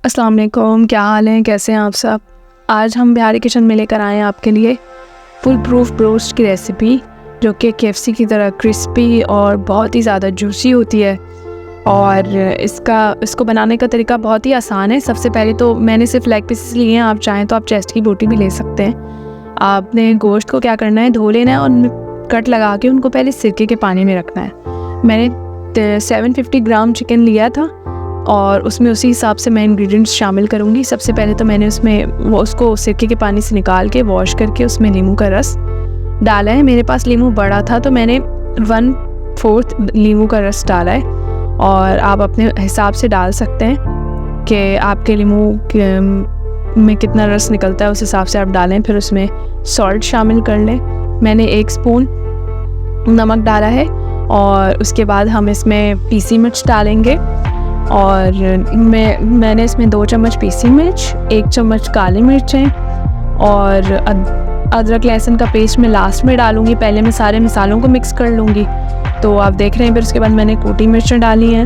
अस्सलाम वालेकुम, क्या हाल है, कैसे हैं आप सब। आज हम बिहारी किचन में लेकर आए हैं आपके लिए फुल प्रूफ ब्रोस्ट की रेसिपी, जो कि KFC की तरह क्रिस्पी और बहुत ही ज़्यादा जूसी होती है। और इसको बनाने का तरीका बहुत ही आसान है। सबसे पहले तो मैंने सिर्फ लेग पीसेस लिए हैं, आप चाहें तो आप चेस्ट की बोटी भी ले सकते हैं। आपने गोश्त को क्या करना है, धो लेना है और उनमें कट लगा के उनको पहले सिरके के पानी में रखना है। मैंने 750 ग्राम चिकन लिया था और उसमें उसी हिसाब से मैं इंग्रेडिएंट्स शामिल करूँगी। सबसे पहले तो मैंने उसको सिरके के पानी से निकाल के वॉश करके उसमें नींबू का रस डाला है। मेरे पास नींबू बड़ा था तो मैंने 1/4 नींबू का रस डाला है, और आप अपने हिसाब से डाल सकते हैं कि आपके नींबू में कितना रस निकलता है, उस हिसाब से आप डालें। फिर उसमें सॉल्ट शामिल कर लें। मैंने 1 स्पून नमक डाला है, और उसके बाद हम इसमें पीसी मिर्च डालेंगे। और मैंने इसमें 2 चम्मच पीसी मिर्च, 1 चम्मच काली मिर्चें और अदरक लहसुन का पेस्ट मैं लास्ट में डालूँगी। पहले मैं सारे मसालों को मिक्स कर लूँगी, तो आप देख रहे हैं। फिर उसके बाद मैंने कूटी मिर्चें डाली हैं,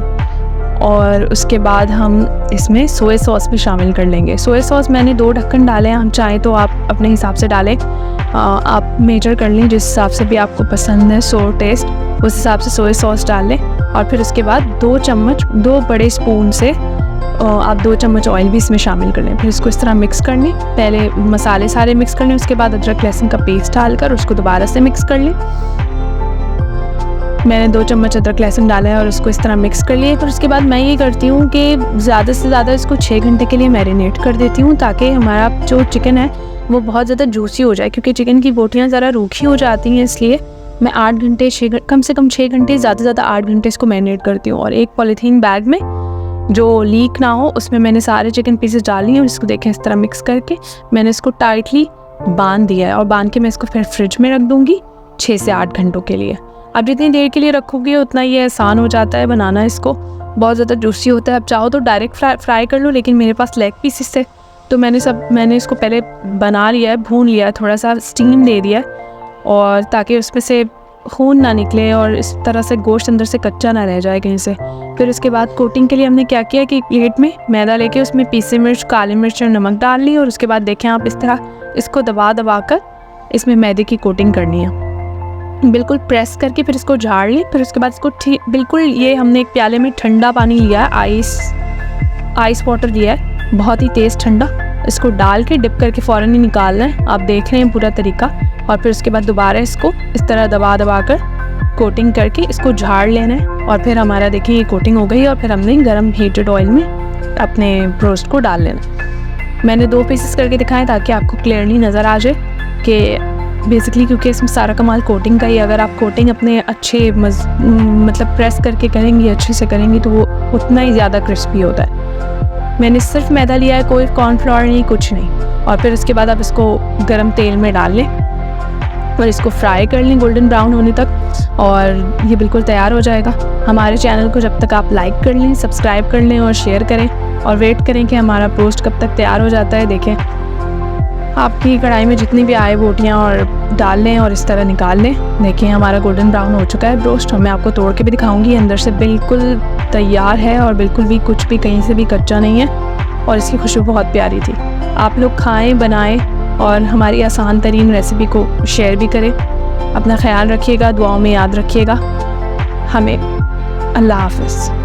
और उसके बाद हम इसमें सोया सॉस भी शामिल कर लेंगे। सोया सॉस मैंने 2 ढक्कन डाले हैं, हम चाहें तो आप अपने हिसाब से डालें। आप मेजर कर लें जिस हिसाब से भी आपको पसंद है सोर टेस्ट, उस हिसाब से सोया सॉस डाल लें। और फिर उसके बाद 2 बड़े स्पून से आप 2 चम्मच ऑयल भी इसमें शामिल कर लें। फिर इसको इस तरह मिक्स कर लें। पहले मसाले सारे मिक्स कर लें, उसके बाद अदरक लहसुन का पेस्ट डालकर उसको दोबारा से मिक्स कर लें। मैंने 2 चम्मच अदरक लहसुन डाला है और उसको इस तरह मिक्स कर लिए। फिर उसके बाद मैं ये करती हूँ कि ज़्यादा से ज़्यादा इसको 6 घंटे के लिए मैरिनेट कर देती हूँ, ताकि हमारा जो चिकन है वो बहुत ज़्यादा जूसी हो जाए। क्योंकि चिकन की बोटियाँ ज़रा रूखी हो जाती हैं, इसलिए मैं 8 घंटे कम से कम 6 घंटे, ज़्यादा से ज़्यादा 8 घंटे इसको मैरिनेट करती हूँ। और एक पॉलीथीन बैग में जो लीक ना हो, उसमें मैंने सारे चिकन पीसेस डाल लिए और इसको देखें इस तरह मिक्स करके मैंने इसको टाइटली बांध दिया है। और बांध के मैं इसको फिर फ्रिज में रख दूँगी 6 से 8 घंटों के लिए। आप जितनी देर के लिए रखोगे उतना ये आसान हो जाता है बनाना। इसको बहुत ज़्यादा जूसी होता है। आप चाहो तो डायरेक्ट फ्राई कर लो, लेकिन मेरे पास लेग पीसेस थे तो मैंने इसको पहले बना लिया है, भून लिया है, थोड़ा सा स्टीम दे दिया है, और ताकि उसमें से खून ना निकले और इस तरह से गोश्त अंदर से कच्चा ना रह जाए कहीं से। फिर उसके बाद कोटिंग के लिए हमने क्या किया कि प्लेट में मैदा लेके उसमें पीसी मिर्च, काली मिर्च और नमक डाल ली, और उसके बाद देखें आप इस तरह इसको दबा कर इसमें मैदे की कोटिंग करनी है, बिल्कुल प्रेस करके। फिर इसको झाड़ ली। फिर उसके बाद इसको बिल्कुल, ये हमने एक प्याले में ठंडा पानी लिया है, आइस वाटर लिया है, बहुत ही तेज़ ठंडा। इसको डाल के डिप करके फ़ौरन ही निकालना है। आप देख रहे हैं पूरा तरीका। और फिर उसके बाद दोबारा इसको इस तरह दबा कर कोटिंग करके इसको झाड़ लेना है। और फिर हमारा देखिए ये कोटिंग हो गई। और फिर हमने गरम हीटेड ऑयल में अपने ब्रोस्ट को डाल लेना। मैंने 2 पीसेस करके दिखाएं ताकि आपको क्लियरली नज़र आ जाए कि बेसिकली, क्योंकि इसमें सारा कमाल कोटिंग का ही। अगर आप कोटिंग अपने अच्छे मतलब प्रेस करके करेंगी, अच्छे से करेंगी, तो वो उतना ही ज़्यादा क्रिस्पी होता है। मैंने सिर्फ मैदा लिया है, कोई कॉर्नफ्लावर नहीं, कुछ नहीं। और फिर उसके बाद आप इसको गरम तेल में डाल लें और इसको फ्राई कर लें गोल्डन ब्राउन होने तक, और ये बिल्कुल तैयार हो जाएगा। हमारे चैनल को जब तक आप लाइक कर लें, सब्सक्राइब कर लें और शेयर करें, और वेट करें कि हमारा ब्रोस्ट कब तक तैयार हो जाता है। देखें आपकी कढ़ाई में जितनी भी आए बोटियाँ और डाल लें और इस तरह निकाल लें। देखिए हमारा गोल्डन ब्राउन हो चुका है ब्रोस्ट। मैं आपको तोड़ के भी दिखाऊंगी, अंदर से बिल्कुल तैयार है और बिल्कुल भी कुछ भी कहीं से भी कच्चा नहीं है, और इसकी खुशबू बहुत प्यारी थी। आप लोग खाएं, बनाएं और हमारी आसान तरीन रेसिपी को शेयर भी करें। अपना ख्याल रखिएगा, दुआओं में याद रखिएगा हमें। अल्लाह हाफ़िज़।